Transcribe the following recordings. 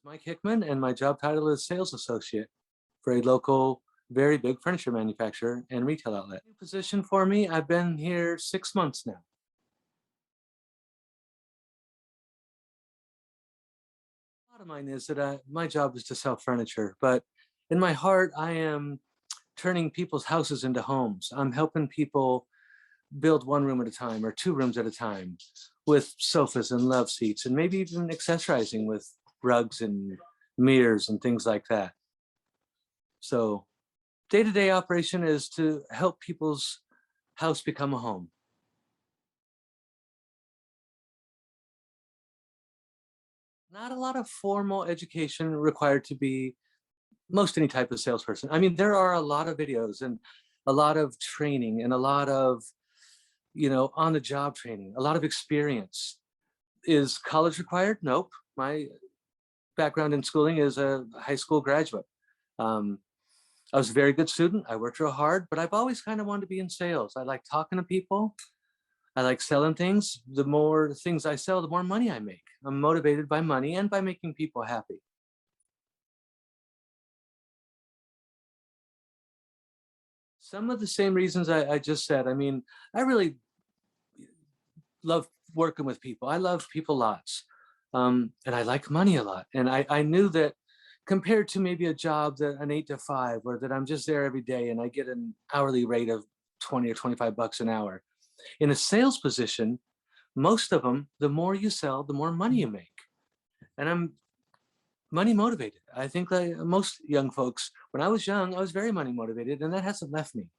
Mike Hickman, and my job title is sales associate for a local, very big furniture manufacturer and retail outlet. New position for me, I've been here 6 months now. A lot of mine is that my job is to sell furniture, but in my heart, I am turning people's houses into homes. I'm helping people build one room at a time or two rooms at a time with sofas and love seats, and maybe even accessorizing with rugs and mirrors and things like that. So day-to-day operation is to help people's house become a home. Not a lot of formal education required to be most any type of salesperson. I mean, there are a lot of videos and a lot of training and a lot of, on the job training, a lot of experience. Is college required? Nope. My background in schooling is a high school graduate. I was a very good student. I worked real hard, but I've always kind of wanted to be in sales. I like talking to people. I like selling things. The more things I sell, the more money I make. I'm motivated by money and by making people happy. Some of the same reasons I just said. I mean, I really love working with people. I love people lots. And I like money a lot. And I knew that compared to maybe a job that an 8 to 5, or that I'm just there every day and I get an hourly rate of 20 or 25 bucks an hour. In a sales position, most of them, the more you sell, the more money you make. And I'm money motivated. I think like most young folks, when I was young, I was very money motivated, and that hasn't left me.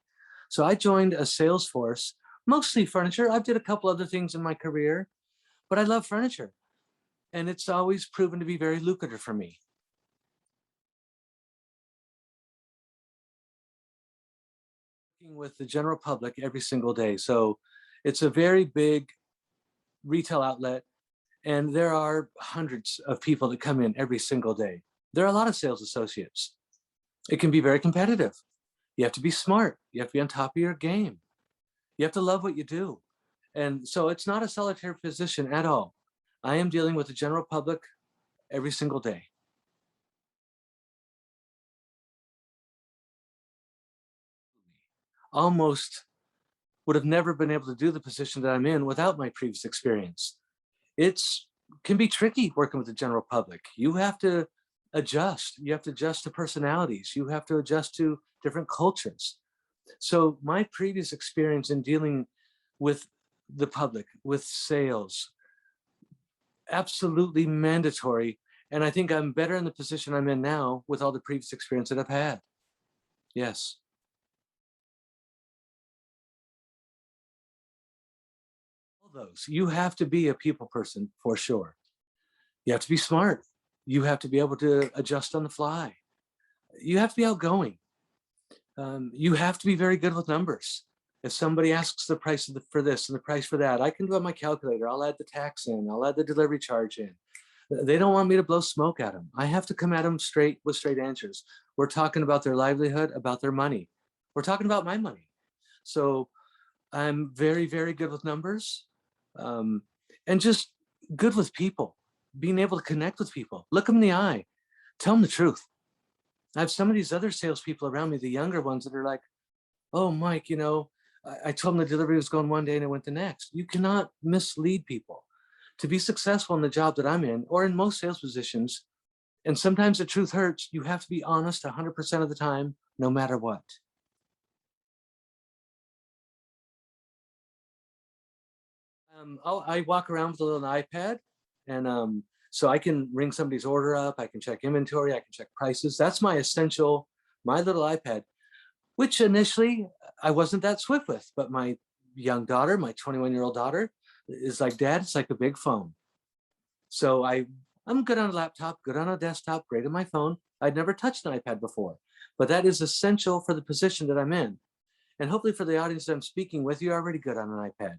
So I joined a sales force, mostly furniture. I've did a couple other things in my career, but I love furniture. And it's always proven to be very lucrative for me. Working with the general public every single day. So it's a very big retail outlet, and there are hundreds of people that come in every single day. There are a lot of sales associates. It can be very competitive. You have to be smart. You have to be on top of your game. You have to love what you do. And so it's not a solitary position at all. I am dealing with the general public every single day. Almost would have never been able to do the position that I'm in without my previous experience. It's can be tricky working with the general public. You have to adjust. You have to adjust to personalities. You have to adjust to different cultures. So my previous experience in dealing with the public, with sales, absolutely mandatory. And I think I'm better in the position I'm in now with all the previous experience that I've had. Yes. All those. You have to be a people person for sure. You have to be smart. You have to be able to adjust on the fly. You have to be outgoing. You have to be very good with numbers. If somebody asks the price for this and the price for that, I can do it on my calculator. I'll add the tax in. I'll add the delivery charge in. They don't want me to blow smoke at them. I have to come at them straight with straight answers. We're talking about their livelihood, about their money. We're talking about my money. So I'm very, very good with numbers, and just good with people, being able to connect with people, look them in the eye, tell them the truth. I have some of these other salespeople around me, the younger ones, that are like, oh, Mike, I told them the delivery was going one day and it went the next. You cannot mislead people. To be successful in the job that I'm in, or in most sales positions, and sometimes the truth hurts, you have to be honest 100% of the time, no matter what. I walk around with a little iPad, and so I can ring somebody's order up. I can check inventory. I can check prices. That's my essential, my little iPad, which initially I wasn't that swift with. But my young daughter, my 21-year-old daughter, is like, Dad, it's like a big phone. So I'm good on a laptop, good on a desktop, great on my phone. I'd never touched an iPad before, but that is essential for the position that I'm in. And hopefully for the audience that I'm speaking with, you're already good on an iPad.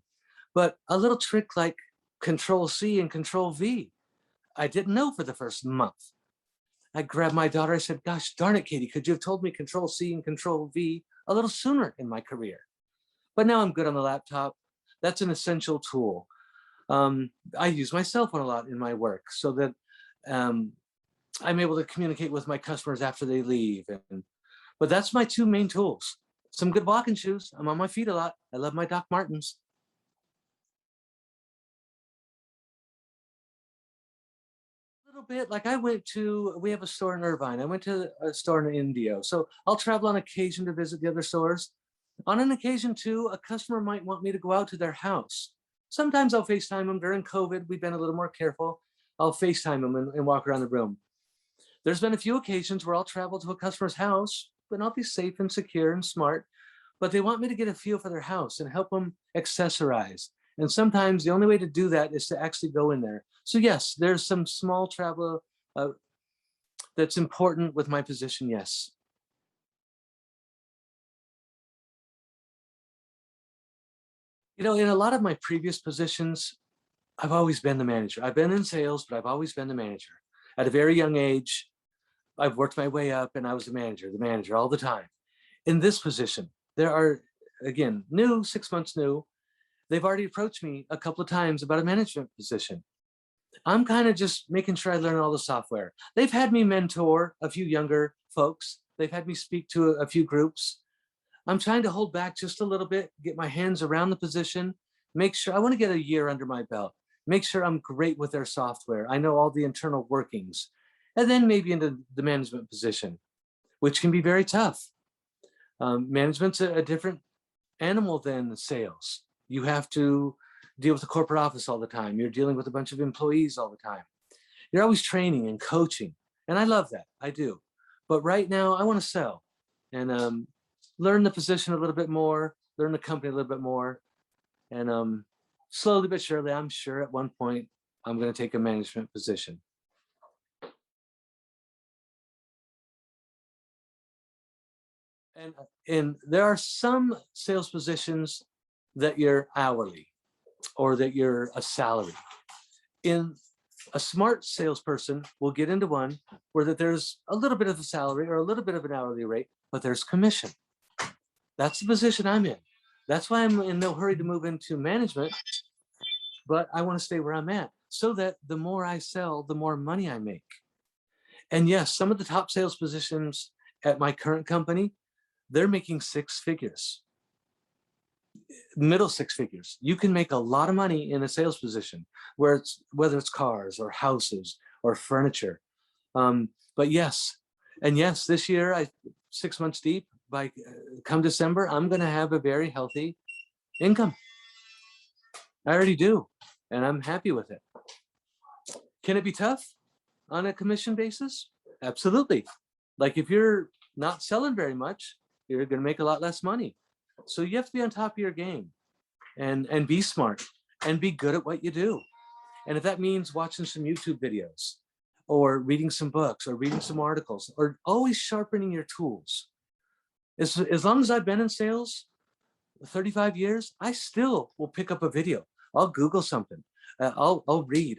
But a little trick like Control C and Control V, I didn't know for the first month. I grabbed my daughter. I said, gosh darn it, Katie, could you have told me Control C and Control V a little sooner in my career? But now I'm good on the laptop. That's an essential tool. I use my cell phone a lot in my work, so that I'm able to communicate with my customers after they leave. But that's my two main tools. Some good walking shoes. I'm on my feet a lot. I love my Doc Martens. A little bit, like we have a store in Irvine. I went to a store in Indio. So I'll travel on occasion to visit the other stores. On an occasion too, a customer might want me to go out to their house. Sometimes I'll FaceTime them. During COVID, we've been a little more careful. I'll FaceTime them and walk around the room. There's been a few occasions where I'll travel to a customer's house, but I'll be safe and secure and smart. But they want me to get a feel for their house and help them accessorize. And sometimes the only way to do that is to actually go in there. So yes, there's some small travel that's important with my position, yes. You know, in a lot of my previous positions, I've always been the manager. I've been in sales, but I've always been the manager. At a very young age, I've worked my way up and I was the manager all the time. In this position, there are, again, new, 6 months new. They've already approached me a couple of times about a management position. I'm kind of just making sure I learn all the software. They've had me mentor a few younger folks. They've had me speak to a few groups. I'm trying to hold back just a little bit, get my hands around the position, make sure I want to get a year under my belt, make sure I'm great with their software. I know all the internal workings, and then maybe into the management position, which can be very tough. Management's a different animal than sales. You have to deal with the corporate office all the time. You're dealing with a bunch of employees all the time. You're always training and coaching. And I love that, I do. But right now I want to sell and learn the position a little bit more, learn the company a little bit more. And slowly but surely, I'm sure at one point I'm going to take a management position. And there are some sales positions that you're hourly or that you're a salary. In a smart salesperson will get into one where that there's a little bit of a salary or a little bit of an hourly rate, but there's commission. That's the position I'm in. That's why I'm in no hurry to move into management, but I want to stay where I'm at so that the more I sell, the more money I make. And yes, some of the top sales positions at my current company, they're making six figures, middle six figures. You can make a lot of money in a sales position where whether it's cars or houses or furniture. But yes, and yes, this year, 6 months deep, by come December, I'm going to have a very healthy income. I already do, and I'm happy with it. Can it be tough on a commission basis? Absolutely. Like if you're not selling very much, you're going to make a lot less money. So you have to be on top of your game and be smart and be good at what you do. And if that means watching some YouTube videos or reading some books or reading some articles or always sharpening your tools. As long as I've been in sales, 35 years, I still will pick up a video. I'll Google something. I'll read.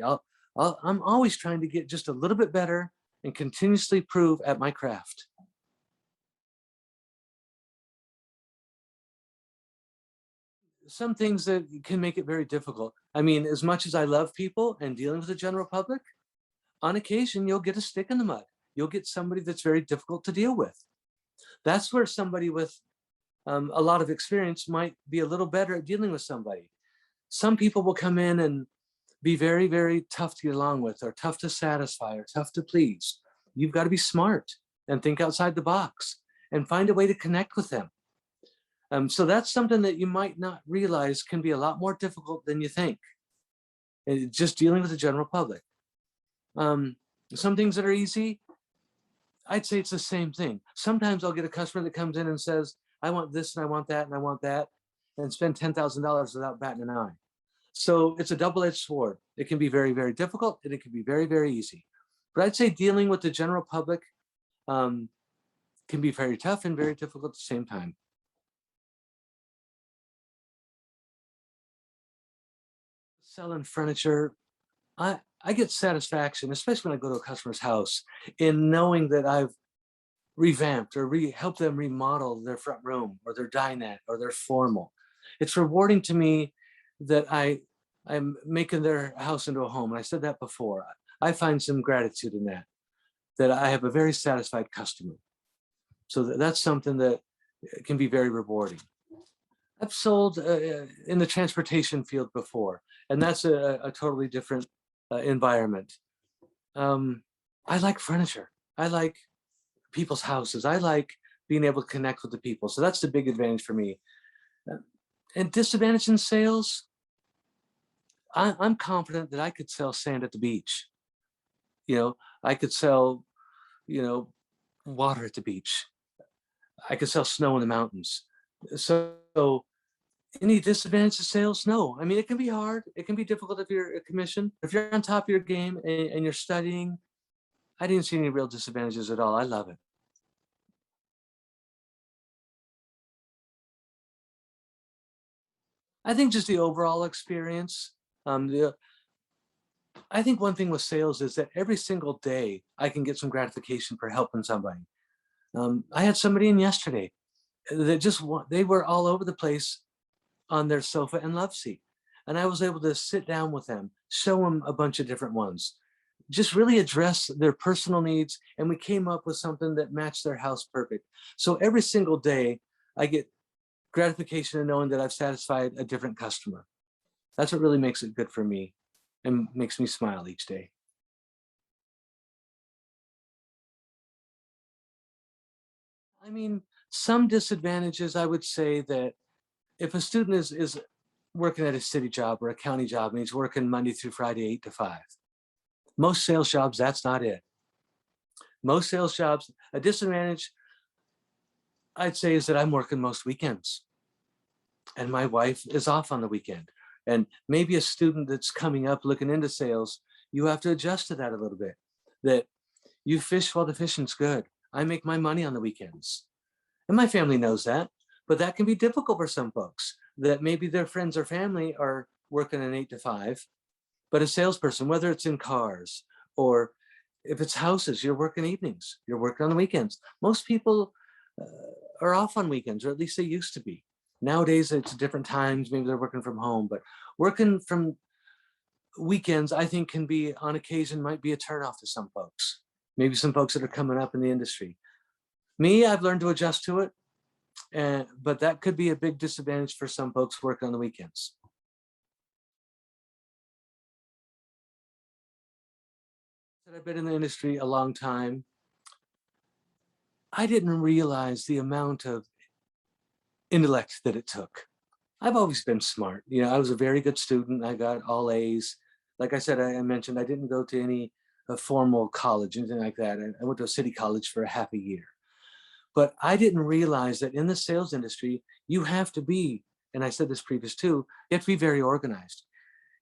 I'm always trying to get just a little bit better and continuously improve at my craft. Some things that can make it very difficult. I mean, as much as I love people and dealing with the general public, on occasion, you'll get a stick in the mud. You'll get somebody that's very difficult to deal with. That's where somebody with a lot of experience might be a little better at dealing with somebody. Some people will come in and be very, very tough to get along with, or tough to satisfy, or tough to please. You've got to be smart and think outside the box and find a way to connect with them. So that's something that you might not realize can be a lot more difficult than you think. Just dealing with the general public. Some things that are easy, I'd say it's the same thing. Sometimes I'll get a customer that comes in and says, I want this and I want that and I want that, and spend $10,000 without batting an eye. So it's a double-edged sword. It can be very, very difficult, and it can be very, very easy. But I'd say dealing with the general public can be very tough and very difficult at the same time. Selling furniture, I get satisfaction, especially when I go to a customer's house, in knowing that I've revamped or helped them remodel their front room or their dinette or their formal. It's rewarding to me that I'm making their house into a home. And I said that before. I find some gratitude in that. that I have a very satisfied customer. So that's something that can be very rewarding. I've sold in the transportation field before, and that's a totally different environment. I like furniture. I like people's houses. I like being able to connect with the people. So that's the big advantage for me. And disadvantage in sales, I'm confident that I could sell sand at the beach. I could sell, water at the beach. I could sell snow in the mountains. So any disadvantage to sales? No. I mean, it can be hard. It can be difficult if you're a commission. If you're on top of your game and you're studying, I didn't see any real disadvantages at all. I love it. I think just the overall experience. I think one thing with sales is that every single day I can get some gratification for helping somebody. I had somebody in yesterday that they were all over the place on their sofa and love seat. And I was able to sit down with them, show them a bunch of different ones, just really address their personal needs. And we came up with something that matched their house perfect. So every single day I get gratification in knowing that I've satisfied a different customer. That's what really makes it good for me and makes me smile each day. I mean, some disadvantages, I would say that if a student is working at a city job or a county job and he's working Monday through Friday, 8 to 5, most sales jobs, that's not it. Most sales jobs, a disadvantage I'd say is that I'm working most weekends and my wife is off on the weekend. And maybe a student that's coming up looking into sales, you have to adjust to that a little bit. That you fish while the fishing's good. I make my money on the weekends. And my family knows that, but that can be difficult for some folks that maybe their friends or family are working an 8 to 5, but a salesperson, whether it's in cars or if it's houses, you're working evenings, you're working on the weekends. Most people are off on weekends, or at least they used to be. Nowadays, it's different times. Maybe they're working from home, but working from weekends, I think, can be on occasion might be a turnoff to some folks. Maybe some folks that are coming up in the industry. Me, I've learned to adjust to it, but that could be a big disadvantage for some folks working on the weekends. I've been in the industry a long time. I didn't realize the amount of intellect that it took. I've always been smart. I was a very good student. I got all A's. Like I said, I mentioned I didn't go to any formal college, anything like that. I went to a city college for a half a year. But I didn't realize that in the sales industry, you have to be, and I said this previous too, you have to be very organized.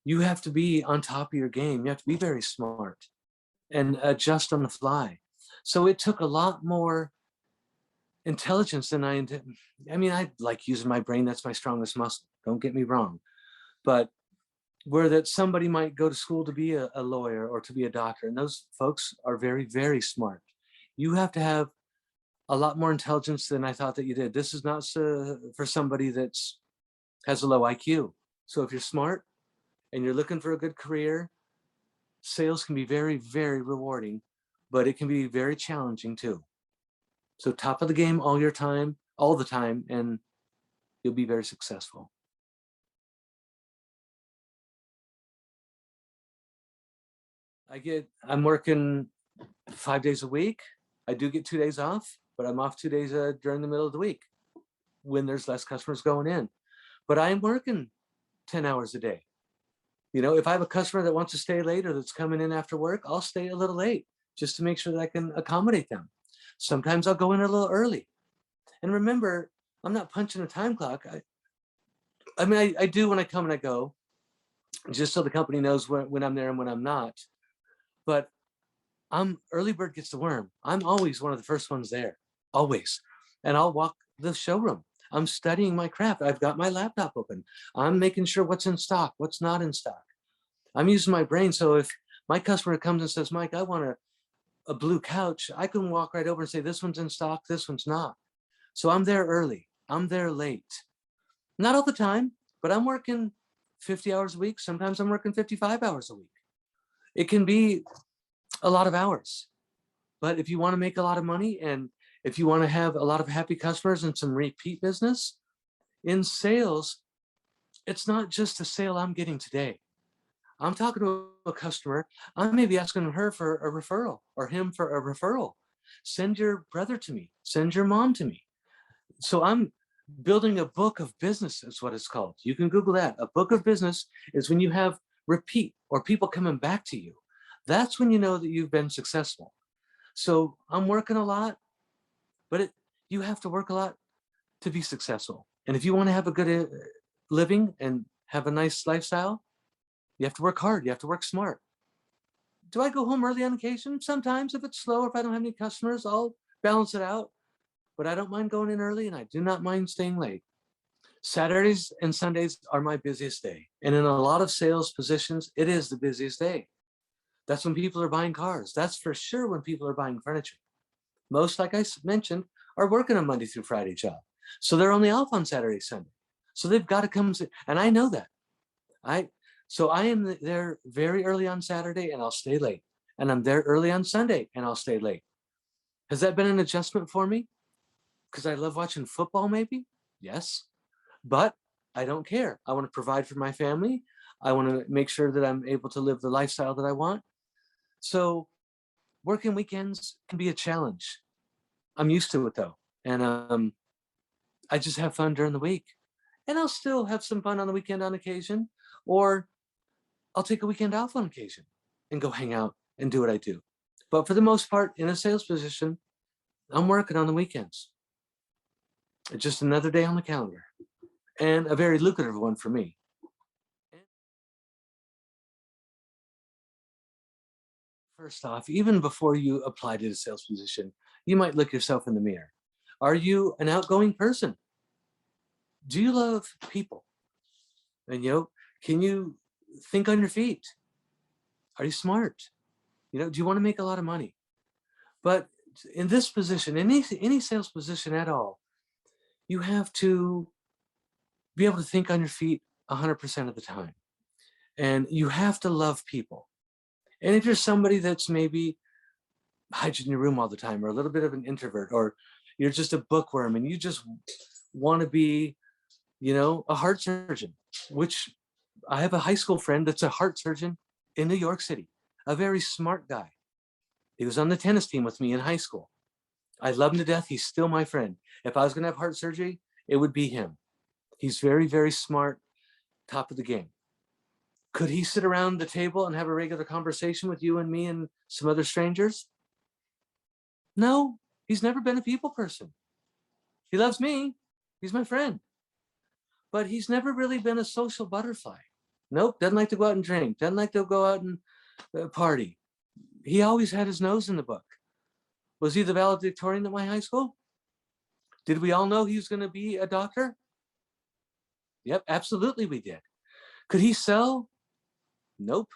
You have to be on top of your game. You have to be very smart and adjust on the fly. So it took a lot more intelligence than I like using my brain. That's my strongest muscle. Don't get me wrong. But where that somebody might go to school to be a lawyer or to be a doctor, and those folks are very, very smart. You have to have a lot more intelligence than I thought that you did. This is not for somebody that's has a low IQ. So if you're smart and you're looking for a good career, sales can be very, very rewarding, but it can be very challenging too. So top of the game all the time, and you'll be very successful. I'm working 5 days a week. I do get 2 days off, but I'm off 2 days during the middle of the week when there's less customers going in. But I'm working 10 hours a day. If I have a customer that wants to stay late or that's coming in after work, I'll stay a little late just to make sure that I can accommodate them. Sometimes I'll go in a little early. And remember, I'm not punching a time clock. I do when I come and I go, just so the company knows when I'm there and when I'm not. But early bird gets the worm. I'm always one of the first ones there, always. And I'll walk the showroom. I'm studying my craft. I've got my laptop open. I'm making sure what's in stock, what's not in stock. I'm using my brain. So if my customer comes and says, Mike, I want a blue couch, I can walk right over and say, this one's in stock, this one's not. So I'm there early, I'm there late. Not all the time, but I'm working 50 hours a week. Sometimes I'm working 55 hours a week. It can be a lot of hours. But if you want to make a lot of money, and if you want to have a lot of happy customers and some repeat business in sales, it's not just a sale I'm getting today. I'm talking to a customer. I may be asking her for a referral or him for a referral. Send your brother to me. Send your mom to me. So I'm building a book of business is what it's called. You can Google that. A book of business is when you have repeat or people coming back to you. That's when you know that you've been successful. So I'm working a lot, but you have to work a lot to be successful. And if you want to have a good living and have a nice lifestyle, you have to work hard. You have to work smart. Do I go home early on occasion? Sometimes if it's slow, if I don't have any customers, I'll balance it out. But I don't mind going in early, and I do not mind staying late. Saturdays and Sundays are my busiest day. And in a lot of sales positions, it is the busiest day. That's when people are buying cars. That's for sure when people are buying furniture. Most, like I mentioned, are working a Monday through Friday job. So they're only off on Saturday, Sunday. So they've got to come, and I know that. So I am there very early on Saturday and I'll stay late. And I'm there early on Sunday and I'll stay late. Has that been an adjustment for me? Because I love watching football, maybe? Yes. But I don't care. I want to provide for my family. I want to make sure that I'm able to live the lifestyle that I want. So working weekends can be a challenge. I'm used to it though. And I just have fun during the week. And I'll still have some fun on the weekend on occasion, or I'll take a weekend off on occasion and go hang out and do what I do. But for the most part, in a sales position, I'm working on the weekends. It's just another day on the calendar, and a very lucrative one for me. First off, even before you apply to the sales position, you might look yourself in the mirror. Are you an outgoing person? Do you love people? And can you think on your feet? Are you smart? Do you want to make a lot of money? But in this position, any sales position at all, you have to be able to think on your feet 100% of the time. And you have to love people. And if you're somebody that's maybe hides in your room all the time, or a little bit of an introvert, or you're just a bookworm and you just want to be, a heart surgeon, which I have a high school friend that's a heart surgeon in New York City, a very smart guy. He was on the tennis team with me in high school. I love him to death. He's still my friend. If I was going to have heart surgery, it would be him. He's very, very smart, top of the game. Could he sit around the table and have a regular conversation with you and me and some other strangers? No, he's never been a people person. He loves me. He's my friend. But he's never really been a social butterfly. Nope, doesn't like to go out and drink, doesn't like to go out and party. He always had his nose in the book. Was he the valedictorian at my high school? Did we all know he was going to be a doctor? Yep, absolutely we did. Could he sell? Nope.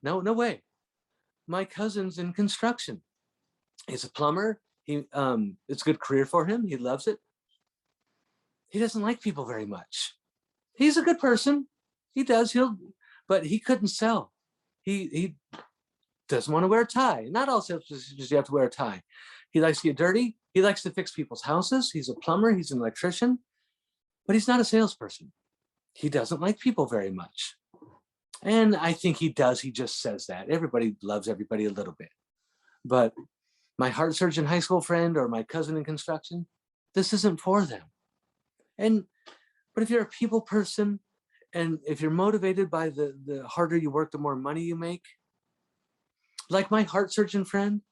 No way. My cousin's in construction. He's a plumber. It's a good career for him. He loves it. He doesn't like people very much. He's a good person. He does. But he couldn't sell. He doesn't want to wear a tie. Not all sales positions you have to wear a tie. He likes to get dirty. He likes to fix people's houses. He's a plumber. He's an electrician. But he's not a salesperson. He doesn't like people very much. And I think he does. He just says that. Everybody loves everybody a little bit. But my heart surgeon high school friend or my cousin in construction, this isn't for them. But if you're a people person, and if you're motivated by the harder you work, the more money you make, like my heart surgeon friend,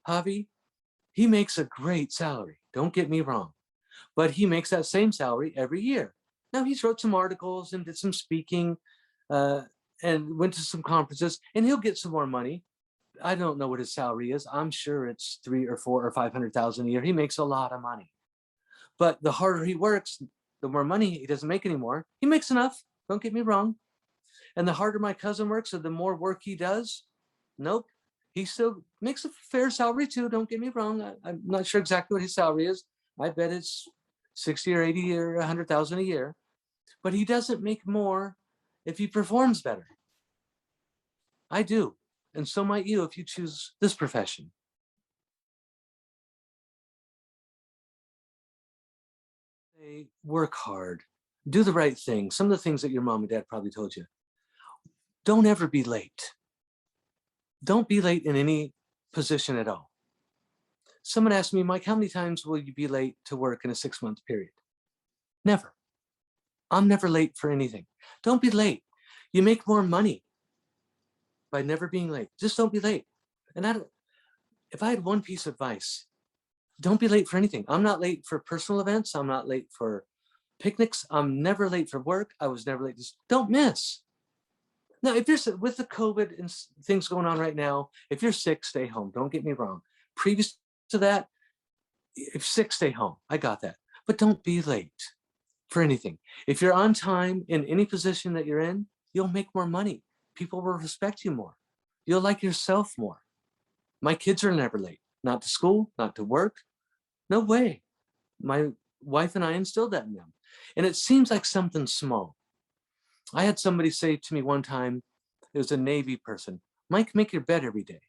Javi, he makes a great salary. Don't get me wrong. But he makes that same salary every year. Now he's wrote some articles and did some speaking and went to some conferences, and he'll get some more money. I don't know what his salary is. I'm sure it's $300,000 or $400,000 or $500,000 a year. He makes a lot of money. But the harder he works, the more money he doesn't make anymore. He makes enough. Don't get me wrong. And the harder my cousin works, or the more work he does, nope. He still makes a fair salary too. Don't get me wrong. I'm not sure exactly what his salary is. I bet it's 60 or 80 or 100,000 a year. But he doesn't make more if he performs better. I do. And so might you if you choose this profession. They work hard, do the right thing. Some of the things that your mom and dad probably told you. Don't ever be late. Don't be late in any position at all. Someone asked me, Mike, how many times will you be late to work in a 6-month period? Never. I'm never late for anything. Don't be late. You make more money by never being late. Just don't be late. And if I had one piece of advice, don't be late for anything. I'm not late for personal events. I'm not late for picnics. I'm never late for work. I was never late. Just don't miss. Now, if you're with the COVID and things going on right now, if you're sick, stay home. Don't get me wrong. Previous to that, if sick, stay home. I got that. But don't be late for anything. If you're on time in any position that you're in, you'll make more money. People will respect you more. You'll like yourself more. My kids are never late. Not to school, not to work. No way. My wife and I instilled that in them. And it seems like something small. I had somebody say to me one time, it was a Navy person, Mike, make your bed every day.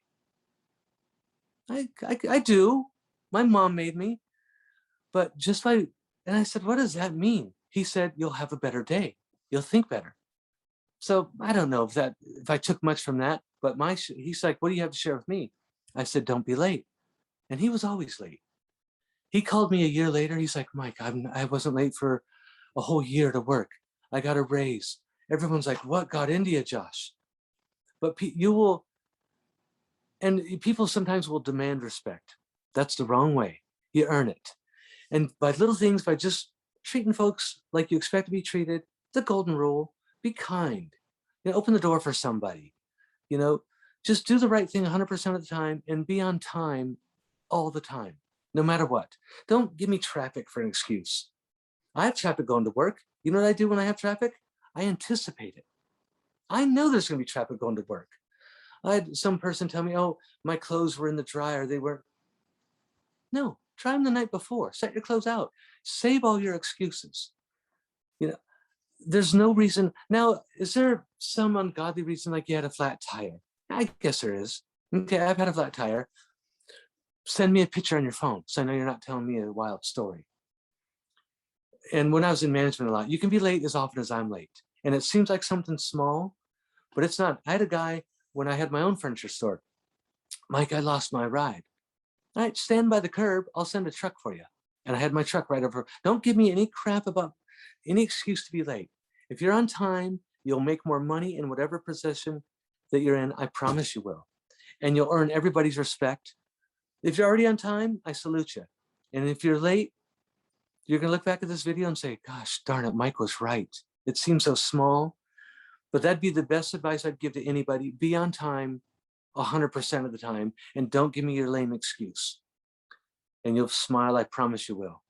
I do. My mom made me. But just by, and I said, what does that mean? He said, you'll have a better day. You'll think better. So I don't know if I took much from that, but he's like, what do you have to share with me? I said, don't be late. And he was always late. He called me a year later. He's like, Mike, I wasn't late for a whole year to work. I got a raise. Everyone's like, what got into you, Josh? But you will, and people sometimes will demand respect. That's the wrong way. You earn it. And by little things, by just treating folks like you expect to be treated, the golden rule, be kind. Open the door for somebody. Just do the right thing 100% of the time and be on time all the time, no matter what. Don't give me traffic for an excuse. I have traffic going to work. You know what I do when I have traffic? I anticipate it. I know there's going to be traffic going to work. I had some person tell me, oh, my clothes were in the dryer. They weren't. No, try them the night before. Set your clothes out. Save all your excuses. There's no reason. Now, is there some ungodly reason like you had a flat tire? I guess there is. Okay, I've had a flat tire. Send me a picture on your phone so I know you're not telling me a wild story. And when I was in management a lot, you can be late as often as I'm late. And it seems like something small, but it's not. I had a guy when I had my own furniture store. Mike, I lost my ride. All right, stand by the curb. I'll send a truck for you. And I had my truck right over. Don't give me any crap about any excuse to be late. If you're on time, you'll make more money in whatever position that you're in. I promise you will. And you'll earn everybody's respect. If you're already on time, I salute you. And if you're late, you're going to look back at this video and say, gosh, darn it, Mike was right. It seems so small, but that'd be the best advice I'd give to anybody. Be on time 100% of the time, and don't give me your lame excuse. And you'll smile, I promise you will.